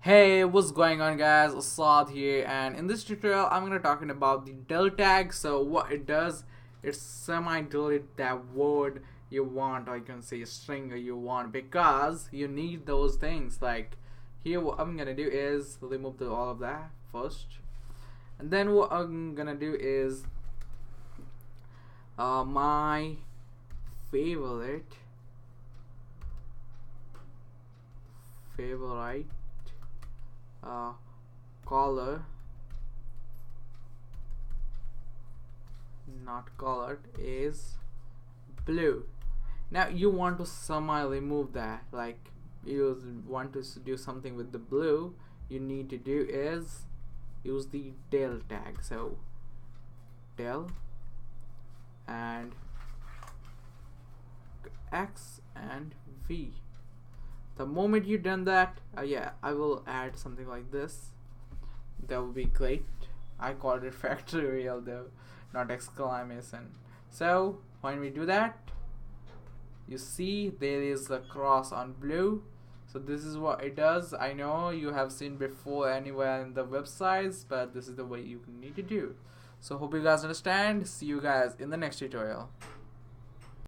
Hey, what's going on guys? Assad here, and in this tutorial I'm gonna talking about the del tag. So what it does, it's semi-delete that word you want, or you can say string you want, because you need those things. Like here what I'm gonna do is remove all of that first, and then what I'm gonna do is my favorite favorite uh, color, not colored, is blue. Now you want to somehow remove that, like you want to do something with the blue. You need to do is use the del tag. So del and X and V. The moment you done that, yeah, I will add something like this. That would be great. I called it factorial though, not exclamation. So when we do that, you see there is a cross on blue. So this is what it does. I know you have seen before anywhere in the websites, but this is the way you need to do. So hope you guys understand. See you guys in the next tutorial.